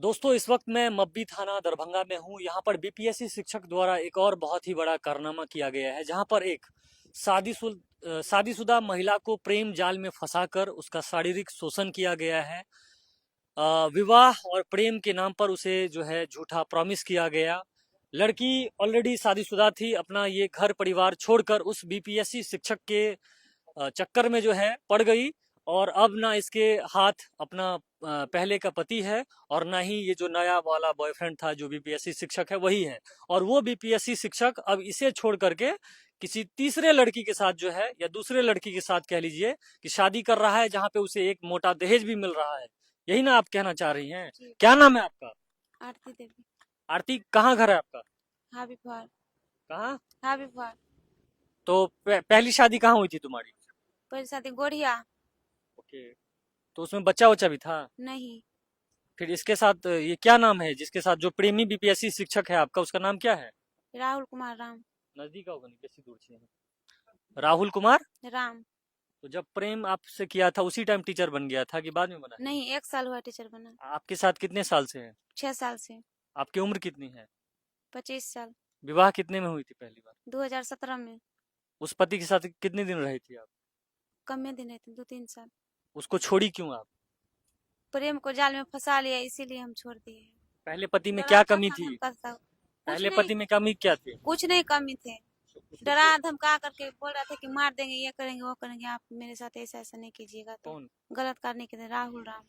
दोस्तों इस वक्त मैं मब्बी थाना दरभंगा में हूँ। यहाँ पर बीपीएससी शिक्षक द्वारा एक और बहुत ही बड़ा कारनामा किया गया है, जहाँ पर एक शादीशुदा महिला को प्रेम जाल में फंसाकर उसका शारीरिक शोषण किया गया है। विवाह और प्रेम के नाम पर उसे जो है झूठा प्रॉमिस किया गया। लड़की ऑलरेडी शादीशुदा थी, अपना ये घर परिवार छोड़कर उस बीपीएससी शिक्षक के चक्कर में जो है पड़ गई। और अब ना इसके हाथ अपना पहले का पति है और ना ही ये जो नया वाला बॉयफ्रेंड था जो बीपीएससी शिक्षक है वही है। और वो बीपीएससी शिक्षक अब इसे छोड़ करके किसी तीसरे लड़की के साथ जो है या दूसरे लड़की के साथ कह लीजिए कि शादी कर रहा है, जहाँ पे उसे एक मोटा दहेज भी मिल रहा है। यही ना आप कहना चाह रही हैं? क्या नाम है आपका? आरती देवी। आरती, कहाँ घर है आपका? हाबीपुर। कहाँ? हाबीपुर। तो पहली शादी कहाँ हुई थी तुम्हारी? पहली शादी गोढ़िया। ओके, तो उसमें बच्चा वच्चा भी था? नहीं। फिर इसके साथ ये क्या नाम है जिसके साथ जो प्रेमी बीपीएससी शिक्षक है आपका, उसका नाम क्या है? राहुल कुमार राम। नजदीक होगा नहीं, कैसी दूर से है? राहुल कुमार राम। तो जब प्रेम आपसे किया था उसी टाइम टीचर बन गया था कि बाद में बना है? नहीं, 1 साल हुआ टीचर बना। आपके साथ कितने साल से है? 6 साल से। आपकी उम्र कितनी है? 25 साल। विवाह कितने में हुई थी पहली बार? 2017 में। उस पति के साथ कितने दिन रही थी आप? कम में दिन थे, 2-3 साल। उसको छोड़ी क्यों आप? प्रेम को जाल में फंसा लिया, इसीलिए हम छोड़ दिए। पहले पति में क्या कमी थी? पहले कुछ पति में कमी क्या थी? कुछ नहीं कमी थे। डरा धमका करके बोल रहा था कि मार देंगे, ये करेंगे वो करेंगे, आप मेरे साथ ऐसा ऐसा नहीं कीजिएगा। तो कौन? गलत करने के लिए राहुल राम।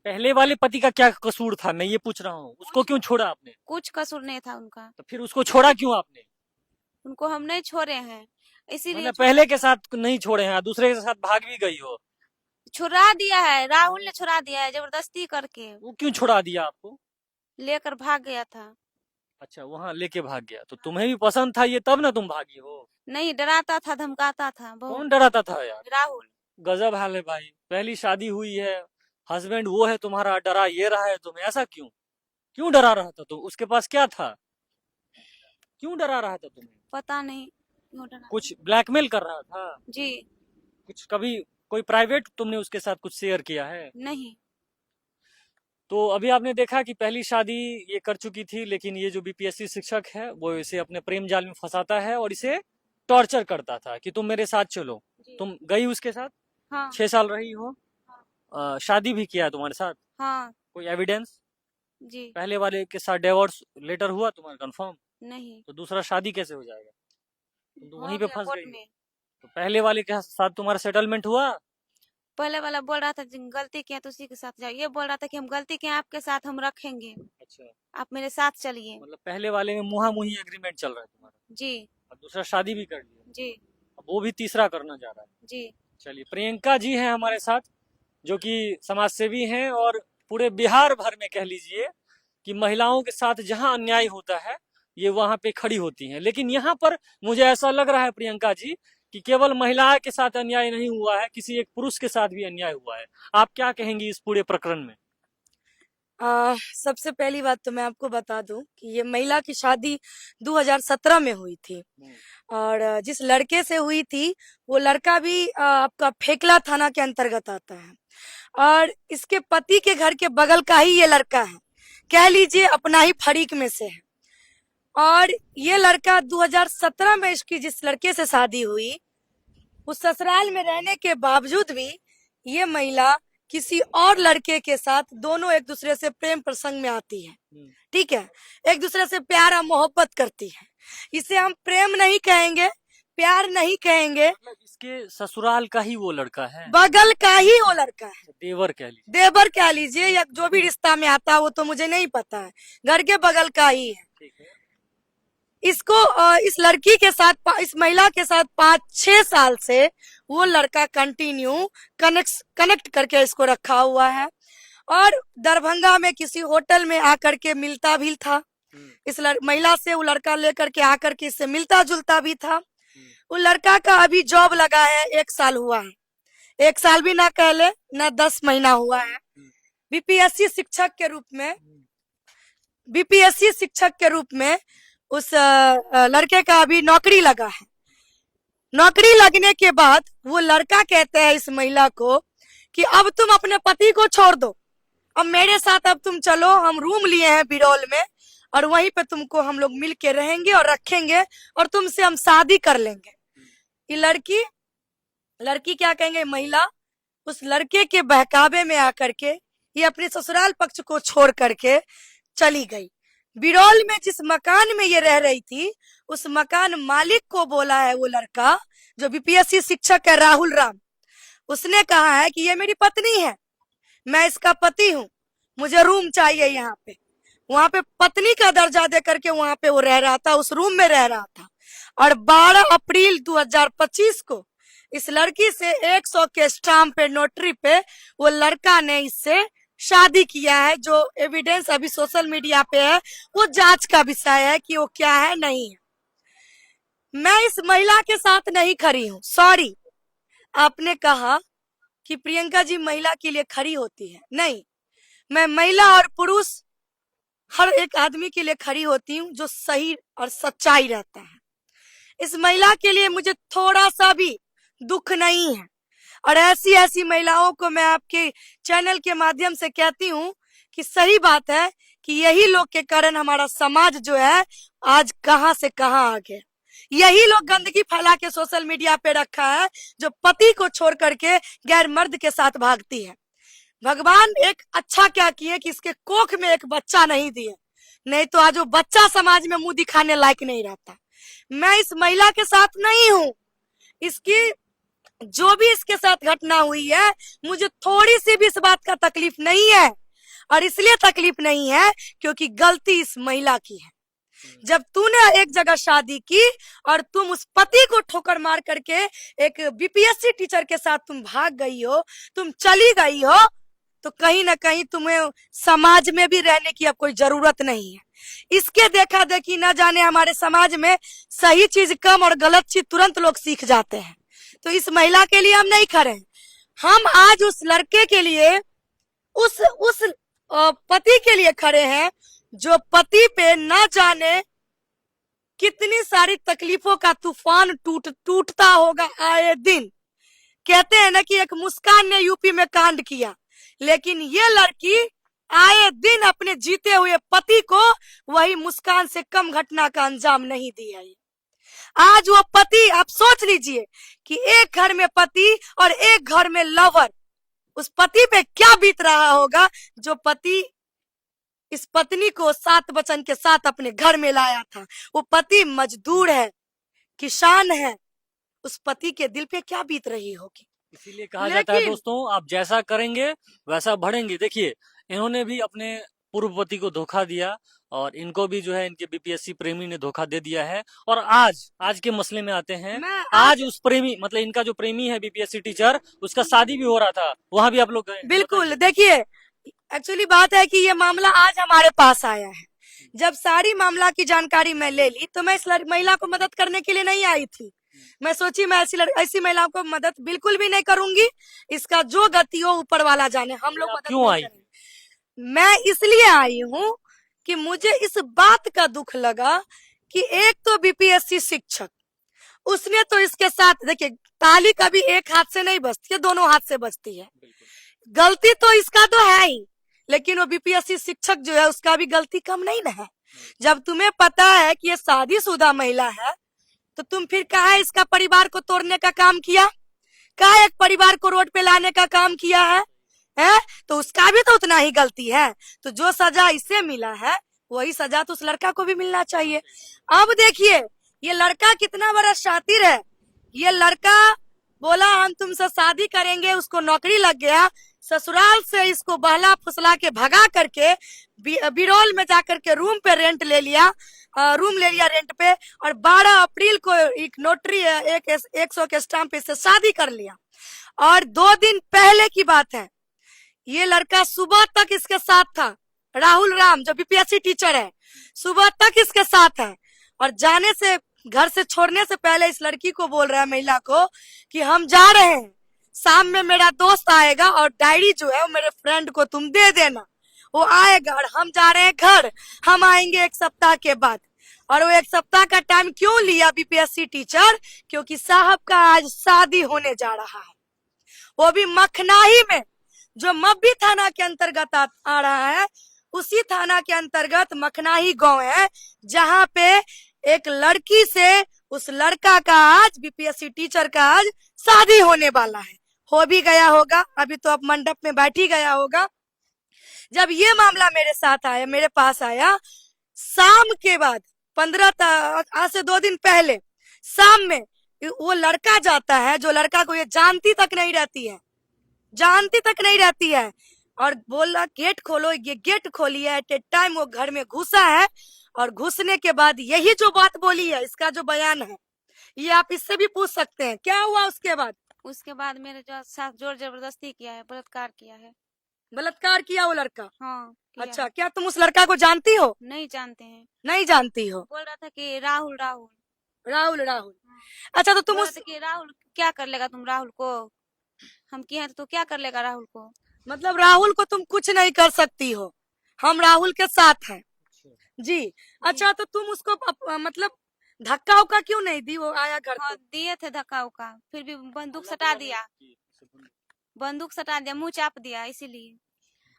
पहले वाले पति का क्या कसूर था, मैं ये पूछ रहा हूँ। उसको क्यों छोड़ा आपने? कुछ कसूर नहीं था उनका। तो फिर उसको छोड़ा क्यों आपने? उनको हम नहीं छोड़े हैं, इसीलिए मतलब पहले के साथ नहीं छोड़े हैं, दूसरे के साथ भाग भी गई हो? छुड़ा दिया है। राहुल ने छुड़ा दिया है जबरदस्ती करके। वो क्यों छुड़ा दिया आपको? लेकर भाग गया था। अच्छा, वहां लेके भाग गया तो तुम्हें भी पसंद था ये, तब ना तुम भागी हो? नहीं, डराता था, धमकाता था बहुत। कौन डराता था यार? राहुल। गजब हाल है भाई। पहली शादी हुई है, हस्बैंड वो है तुम्हारा, डरा ये रहा है तुम्हें, ऐसा क्यों? क्यों डरा रहा था? तो उसके पास क्या था? क्यों डरा रहा था तुम्हें? पता नहीं क्यों डरा। कुछ ब्लैकमेल कर रहा था? जी। कुछ कभी कोई प्राइवेट तुमने उसके साथ कुछ शेयर किया है? नहीं। तो अभी आपने देखा कि पहली शादी ये कर चुकी थी, लेकिन ये जो बीपीएससी शिक्षक है वो इसे अपने प्रेम जाल में फंसाता है और इसे टॉर्चर करता था कि तुम मेरे साथ चलो। तुम गई उसके साथ? हाँ। 6 साल रही हो? शादी भी किया है तुम्हारे साथ? हाँ। कोई एविडेंस? जी। पहले वाले के साथ डिवोर्स लेटर हुआ तुम्हारा कंफर्म? नहीं। तो दूसरा शादी कैसे हो जाएगा? तुम तो वहीं पे फंस कोर्ट गई। में। तो पहले वाले के साथ तुम्हारा सेटलमेंट हुआ? पहले वाला बोल रहा था गलती किया तो उसी के साथ जाओ, ये बोल रहा था कि हम गलती किए आपके साथ हम रखेंगे, अच्छा, आप मेरे साथ चलिए। मतलब पहले वाले में मुहा मुही एग्रीमेंट चल रहा है तुम्हारा? जी। अब दूसरा शादी भी कर लिया, जी। अब वो भी तीसरा करना चाह रहा है। जी। चलिए, प्रियंका जी हैं हमारे साथ, जो कि समाज सेवी हैं और पूरे बिहार भर में कह लीजिए कि महिलाओं के साथ जहां अन्याय होता है ये वहां पे खड़ी होती हैं। लेकिन यहाँ पर मुझे ऐसा लग रहा है प्रियंका जी कि केवल महिला के साथ अन्याय नहीं हुआ है, किसी एक पुरुष के साथ भी अन्याय हुआ है। आप क्या कहेंगी इस पूरे प्रकरण में? सबसे पहली बात तो मैं आपको बता दूं कि ये महिला की शादी 2017 में हुई थी और जिस लड़के से हुई थी वो लड़का भी आपका फेकला थाना के अंतर्गत आता है और इसके पति के घर के बगल का ही ये लड़का है, कह लीजिए अपना ही फरीक में से है। और ये लड़का 2017 में इसकी जिस लड़के से शादी हुई, उस ससुराल में रहने के बावजूद भी ये महिला किसी और लड़के के साथ दोनों एक दूसरे से प्रेम प्रसंग में आती है। ठीक है, एक दूसरे से प्यार और मोहब्बत करती है। इसे हम प्रेम नहीं कहेंगे, प्यार नहीं कहेंगे। मतलब इसके ससुराल का ही वो लड़का है? बगल का ही वो लड़का है, देवर कह लीजिए। देवर कह लीजिए या जो भी रिश्ता में आता है वो तो मुझे नहीं पता है, घर के बगल का ही है। ठीक है। इसको इस लड़की के साथ, इस महिला के साथ 5-6 साल से वो लड़का कंटिन्यू कनेक्ट करके इसको रखा हुआ है और दरभंगा में किसी होटल में आकर के मिलता भी था इस महिला से। वो लड़का लेकर के आकर के इससे मिलता जुलता भी था। वो लड़का का अभी जॉब लगा है, 1 साल हुआ है, 1 साल भी ना कह ले ना 10 महीना हुआ है। बीपीएससी शिक्षक के रूप में उस लड़के का अभी नौकरी लगा है। नौकरी लगने के बाद वो लड़का कहता है इस महिला को कि अब तुम अपने पति को छोड़ दो, अब मेरे साथ अब तुम चलो, हम रूम लिए हैं बिरौल में, और वहीं पे तुमको हम लोग मिल के रहेंगे और रखेंगे, और तुमसे हम शादी कर लेंगे। ये लड़की क्या कहेंगे, महिला उस लड़के के बहकावे में आकर के ये अपने ससुराल पक्ष को छोड़ करके चली गई। बिरौल में जिस मकान में ये रह रही थी, उस मकान मालिक को बोला है वो लड़का, जो बीपीएससी शिक्षक है राहुल राम, उसने कहा है कि ये मेरी पत्नी है, मैं इसका पति हूँ, मुझे रूम चाहिए यहाँ पे। वहां पे पत्नी का दर्जा दे करके वहां पे वो रह रहा था, उस रूम में रह रहा था। और 12 अप्रैल 2025 को इस लड़की से 100 के स्टाम्प पे, नोटरी पे वो लड़का ने इससे शादी किया है। जो एविडेंस अभी सोशल मीडिया पे है वो जांच का विषय है कि वो क्या है नहीं है। मैं इस महिला के साथ नहीं खड़ी हूँ, सॉरी। आपने कहा कि प्रियंका जी महिला के लिए खड़ी होती है, नहीं, मैं महिला और पुरुष हर एक आदमी के लिए खड़ी होती हूँ जो सही और सच्चाई रहता है। इस महिला के लिए मुझे थोड़ा सा भी दुख नहीं है, और ऐसी ऐसी महिलाओं को मैं आपके चैनल के माध्यम से कहती हूँ कि सही बात है कि यही लोग के कारण हमारा समाज जो है आज कहां से कहां आ गया। यही लोग गंदगी फैला के सोशल मीडिया पे रखा है, जो पति को छोड़ करके गैर मर्द के साथ भागती है। भगवान एक अच्छा क्या किए कि इसके कोख में एक बच्चा नहीं दिए, नहीं तो आज वो बच्चा समाज में मुंह दिखाने लायक नहीं रहता। मैं इस महिला के साथ नहीं हूँ, इसकी जो भी इसके साथ घटना हुई है मुझे थोड़ी सी भी इस बात का तकलीफ नहीं है, और इसलिए तकलीफ नहीं है क्योंकि गलती इस महिला की है। जब तूने एक जगह शादी की और तुम उस पति को ठोकर मार करके एक बीपीएससी टीचर के साथ तुम भाग गई हो, तुम चली गई हो, तो कहीं ना कहीं तुम्हें समाज में भी रहने की अब कोई जरूरत नहीं है। इसके देखा देखी न जाने हमारे समाज में सही चीज कम और गलत चीज तुरंत लोग सीख जाते हैं। तो इस महिला के लिए हम नहीं खड़े हैं, हम आज उस लड़के के लिए, उस पति के लिए खड़े हैं जो पति पे न जाने कितनी सारी तकलीफों का तूफान टूटता होगा आए दिन। कहते हैं ना कि एक मुस्कान ने यूपी में कांड किया, लेकिन ये लड़की आए दिन अपने जीते हुए पति को वही मुस्कान से कम घटना का अंजाम नहीं दिया है। आज वो पति, आप सोच लीजिए कि एक घर में पति और एक घर में लवर, उस पति पे क्या बीत रहा होगा जो पति इस पत्नी को 7 वचन के साथ अपने घर में लाया था। वो पति मजदूर है, किसान है, उस पति के दिल पे क्या बीत रही होगी। इसीलिए कहा जाता है दोस्तों, आप जैसा करेंगे वैसा बढ़ेंगे। देखिए, इन्होंने भी अपने पूर्व पति को धोखा दिया, और इनको भी जो है इनके बीपीएससी प्रेमी ने धोखा दे दिया है। और आज के मसले में आते हैं, आज उस प्रेमी, मतलब इनका जो प्रेमी है बीपीएससी टीचर, उसका शादी भी हो रहा था, वहां भी आप लोग गए। बिल्कुल, देखिए एक्चुअली बात है कि ये मामला आज हमारे पास आया है। जब सारी मामला की जानकारी मैं ले ली तो मैं इस महिला को मदद करने के लिए नहीं आई थी। मैं सोची मैं ऐसी महिलाओं को मदद बिल्कुल भी नहीं करूंगी, इसका जो गति हो ऊपर वाला जाने, हम लोग मदद क्यों आई? मैं इसलिए आई हूँ कि मुझे इस बात का दुख लगा कि एक तो बीपीएससी शिक्षक, उसने तो इसके साथ, देखिए ताली कभी एक हाथ से नहीं बजती है, दोनों हाथ से बजती है। गलती तो इसका तो है ही, लेकिन वो बीपीएससी शिक्षक जो है उसका भी गलती कम नहीं ना है। जब तुम्हें पता है कि ये शादीशुदा महिला है तो तुम फिर कहा इसका परिवार को तोड़ने का काम किया, कहा एक परिवार को रोड पे लाने का काम किया है? तो उसका भी तो उतना ही गलती है। तो जो सजा इसे मिला है वही सजा तो उस लड़का को भी मिलना चाहिए। अब देखिए ये लड़का कितना बड़ा शातिर है। ये लड़का बोला हम तुमसे शादी करेंगे, उसको नौकरी लग गया, ससुराल से इसको बहला फुसला के भगा करके बिरौल में जाकर के रूम पे रेंट ले लिया, रूम ले लिया रेंट पे, और 12 अप्रैल को एक नोटरी 100 के स्टाम्प पे से शादी कर लिया। और 2 दिन पहले की बात है, ये लड़का सुबह तक इसके साथ था, राहुल राम जो बीपीएससी टीचर है, सुबह तक इसके साथ है, और जाने से, घर से छोड़ने से पहले इस लड़की को बोल रहा है, महिला को, कि हम जा रहे हैं, शाम में मेरा दोस्त आएगा और डायरी जो है वो मेरे फ्रेंड को तुम दे देना, वो आएगा और हम जा रहे हैं घर, हम आएंगे 1 सप्ताह के बाद। और वो 1 सप्ताह का टाइम क्यों लिया बीपीएससी टीचर? क्योंकि साहब का आज शादी होने जा रहा है, वो भी मखनाही में। जो मब्बी थाना के अंतर्गत आ रहा है, उसी थाना के अंतर्गत मखनाही गांव है, जहां पे एक लड़की से उस लड़का का आज बीपीएससी टीचर का आज शादी होने वाला है। हो भी गया होगा, अभी तो अब मंडप में बैठ ही गया होगा। जब ये मामला मेरे साथ आया, मेरे पास आया, शाम के बाद आज से 2 दिन पहले शाम में वो लड़का जाता है, जो लड़का को ये जानती तक नहीं रहती है, और बोला गेट खोलो। ये गेट खोली है, एट ए टाइम वो घर में घुसा है, और घुसने के बाद यही जो बात बोली है, इसका जो बयान है, ये आप इससे भी पूछ सकते हैं। क्या हुआ उसके बाद? उसके बाद मेरे जो साथ जोर जबरदस्ती किया है, बलात्कार किया है। बलात्कार किया वो लड़का? हाँ किया अच्छा, है। क्या तुम उस लड़का को जानती हो? नहीं जानते हैं। नहीं जानती हो। बोल रहा था कि राहुल राहुल राहुल राहुल। अच्छा, तो तुम बोल उस रहा था कि राहुल क्या कर लेगा तुम राहुल को, हम किए हैं तो क्या कर लेगा राहुल को। मतलब राहुल को तुम कुछ नहीं कर सकती हो, हम राहुल के साथ हैं जी। अच्छा, तो तुम उसको मतलब धक्का उक्का क्यों नहीं दी? वो आया घर हाँ पे। दिए थे धक्का उक्का, फिर भी बंदूक सटा दिया, मुंह चाप दिया, इसीलिए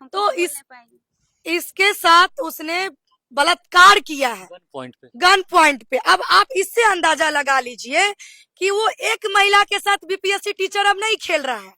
हम तो कुछ बोल इस नहीं पाएंगे। इसके साथ उसने बलात्कार किया है गन पॉइंट पे। अब आप इससे अंदाजा लगा लीजिए कि वो एक महिला के साथ बीपीएससी टीचर अब नहीं खेल रहा है।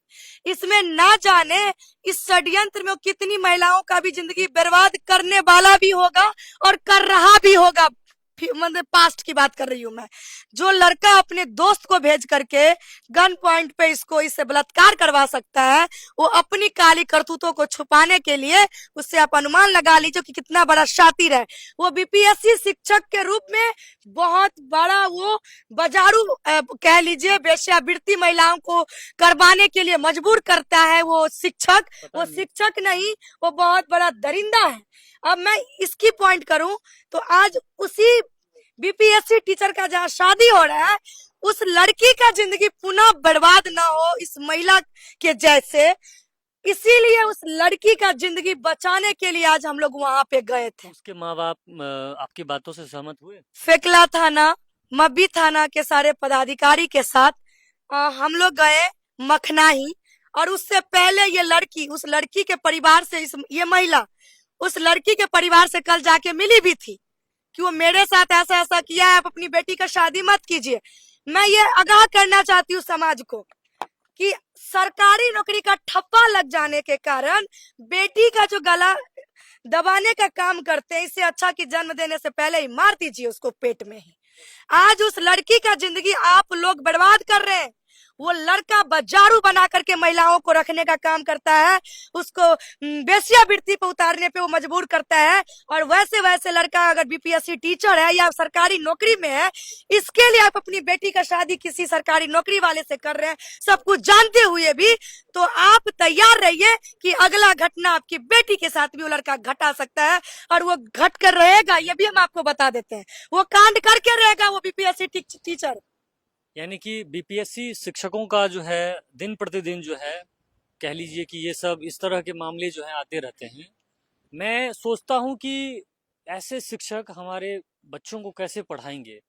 इसमें ना जाने इस षड्यंत्र में वो कितनी महिलाओं का भी जिंदगी बर्बाद करने वाला भी होगा और कर रहा भी होगा। मतलब पास्ट की बात कर रही हूँ मैं। जो लड़का अपने दोस्त को भेज करके गन पॉइंट पे इससे बलात्कार करवा सकता है, वो अपनी काली करतूतों को छुपाने के लिए, उससे आप अनुमान लगा लीजिए कि कितना बड़ा शातिर है। वो बीपीएससी शिक्षक के रूप में बहुत बड़ा वो बाजारू कह लीजिए, वेश्यावृत्ति महिलाओं को करवाने के लिए मजबूर करता है वो शिक्षक। वो शिक्षक नहीं, वो बहुत बड़ा दरिंदा है। अब मैं इसकी पॉइंट करूं तो आज उसी बीपीएससी टीचर का जहां शादी हो रहा है, उस लड़की का जिंदगी पुनः बर्बाद ना हो इस महिला के जैसे, इसीलिए उस लड़की का जिंदगी बचाने के लिए आज हम लोग वहां पे गए थे। उसके माँ बाप आपकी बातों से सहमत हुए? फेकला थाना, मब्बी थाना के सारे पदाधिकारी के साथ हम लोग गए मखनाही, और उससे पहले ये लड़की, उस लड़की के परिवार से ये महिला उस लड़की के परिवार से कल जाके मिली भी थी कि वो मेरे साथ ऐसा ऐसा किया है, आप अपनी बेटी का शादी मत कीजिए। मैं ये आगाह करना चाहती हूँ समाज को कि सरकारी नौकरी का ठप्पा लग जाने के कारण बेटी का जो गला दबाने का काम करते हैं, इससे अच्छा कि जन्म देने से पहले ही मार दीजिए उसको पेट में ही। आज उस लड़की का जिंदगी आप लोग बर्बाद कर रहे हैं। वो लड़का बाजारू बना करके महिलाओं को रखने का काम करता है, उसको वेश्यावृत्ति पे उतारने पे वो मजबूर करता है। और वैसे लड़का अगर बीपीएससी टीचर है या सरकारी नौकरी में है, इसके लिए आप अपनी बेटी का शादी किसी सरकारी नौकरी वाले से कर रहे हैं, सब कुछ जानते हुए भी। तो आप तैयार रहिए कि अगला घटना आपकी बेटी के साथ भी वो लड़का घटा सकता है, और वो घट कर रहेगा, ये भी हम आपको बता देते हैं। वो कांड करके रहेगा वो बीपीएससी टीचर। यानी कि बीपीएससी शिक्षकों का जो है दिन प्रतिदिन जो है, कह लीजिए कि ये सब इस तरह के मामले जो है आते रहते हैं। मैं सोचता हूँ कि ऐसे शिक्षक हमारे बच्चों को कैसे पढ़ाएंगे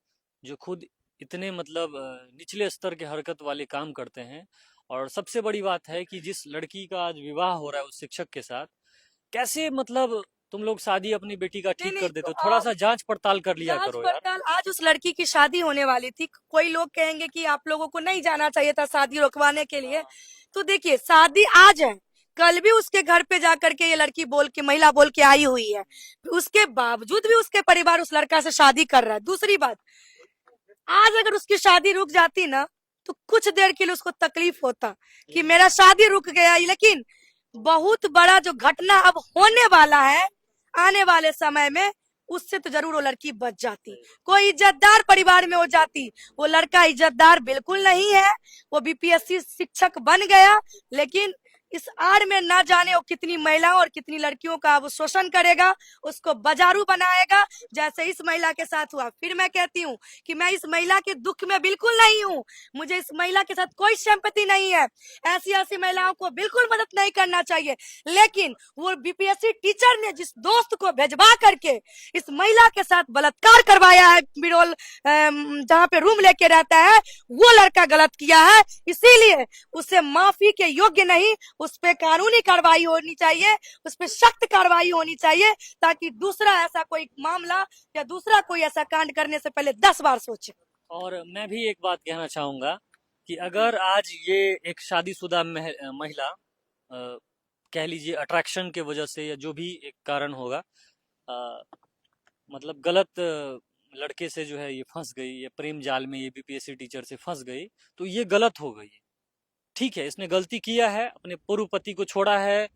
जो खुद इतने मतलब निचले स्तर के हरकत वाले काम करते हैं। और सबसे बड़ी बात है कि जिस लड़की का आज विवाह हो रहा है उस शिक्षक के साथ, कैसे मतलब तुम लोग शादी अपनी बेटी का ठीक कर देते हो? थोड़ा सा जांच पड़ताल कर लिया करो यार। आज उस लड़की की शादी होने वाली थी, कोई लोग कहेंगे कि आप लोगों को नहीं जाना चाहिए था शादी रोकवाने के लिए। तो देखिए, शादी आज है, कल भी उसके घर पे जाकर के ये लड़की महिला बोल के आई हुई है, उसके बावजूद भी उसके परिवार उस लड़का से शादी कर रहा है। दूसरी बात, आज अगर उसकी शादी रुक जाती ना, तो कुछ देर के लिए उसको तकलीफ होता कि मेरा शादी रुक गया, लेकिन बहुत बड़ा जो घटना अब होने वाला है आने वाले समय में, उससे तो जरूर वो लड़की बच जाती, कोई इज्जतदार परिवार में हो जाती। वो लड़का इज्जतदार बिल्कुल नहीं है, वो बीपीएससी शिक्षक बन गया, लेकिन इस आड़ में ना जाने वो कितनी महिलाओं और कितनी लड़कियों का वो शोषण करेगा, उसको बाजारू बनाएगा, जैसे इस महिला के साथ हुआ। फिर मैं कहती हूँ कि मैं इस महिला के दुख में बिल्कुल नहीं हूँ, मुझे इस महिला के साथ कोई सिंपैथी नहीं है। ऐसी महिलाओं को बिल्कुल मदद नहीं करना चाहिए, लेकिन वो बीपीएससी टीचर ने जिस दोस्त को भेजवा करके इस महिला के साथ बलात्कार करवाया है, बिरोल जहाँ पे रूम लेके रहता है, वो लड़का गलत किया है, इसीलिए उसे माफी के योग्य नहीं, उस पे कानूनी कार्रवाई होनी चाहिए, उस पे सख्त कार्रवाई होनी चाहिए, ताकि दूसरा ऐसा कोई मामला या दूसरा कोई ऐसा कांड करने से पहले 10 बार सोचे। और मैं भी एक बात कहना चाहूंगा कि अगर आज ये एक शादीशुदा महिला कह लीजिए अट्रैक्शन के वजह से या जो भी एक कारण होगा, मतलब गलत लड़के से जो है ये फंस गई, ये प्रेम जाल में ये बीपीएससी टीचर से फंस गई, तो ये गलत हो गई। ठीक है, इसने गलती किया है, अपने पूर्व पति को छोड़ा है,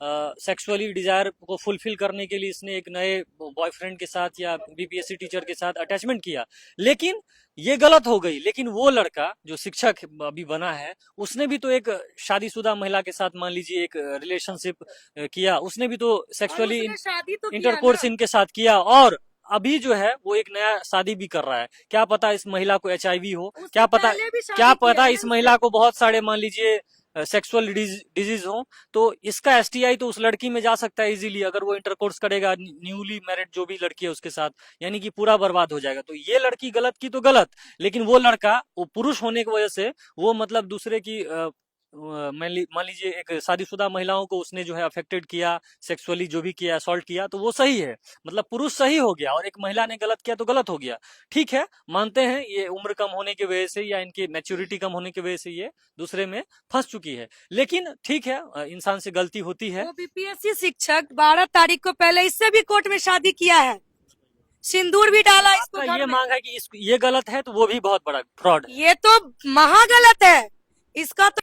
सेक्सुअली डिजायर को फुलफिल करने के लिए इसने एक नए बॉयफ्रेंड के साथ या बीपीएससी टीचर के साथ अटैचमेंट किया, लेकिन ये गलत हो गई। लेकिन वो लड़का जो शिक्षक अभी बना है, उसने भी तो एक शादीशुदा महिला के साथ मान लीजिए एक रिलेशनशिप किया, उसने भी तो सेक्सुअली शादी तो इंटरकोर्स इनके साथ किया, और अभी जो है वो एक नया शादी भी कर रहा है। क्या पता इस महिला को एचआईवी हो, क्या पता इस महिला को बहुत सारे मान लीजिए सेक्सुअल डिजीज हो, तो इसका एसटीआई तो उस लड़की में जा सकता है इजीली, अगर वो इंटरकोर्स करेगा न्यूली मैरिड जो भी लड़की है उसके साथ, यानी कि पूरा बर्बाद हो जाएगा। तो ये लड़की गलत की तो गलत, लेकिन वो लड़का वो पुरुष होने की वजह से वो मतलब दूसरे की मान लीजिए एक शादीशुदा महिलाओं को उसने जो है अफेक्टेड किया, सेक्सुअली जो भी किया, असॉल्ट किया, तो वो सही है, मतलब पुरुष सही हो गया और एक महिला ने गलत किया तो गलत हो गया। ठीक है, मानते हैं ये उम्र कम होने की वजह से या इनकी मैच्योरिटी कम होने की वजह से ये दूसरे में फंस चुकी है, लेकिन ठीक है, इंसान से गलती होती है। वो बीपीएससी शिक्षक 12 तारीख को पहले इससे भी कोर्ट में शादी किया है, सिंदूर भी डाला इसको घर ये में। मांग है कि ये गलत है, तो वो भी बहुत बड़ा फ्रॉड है। ये तो महागलत है, इसका तो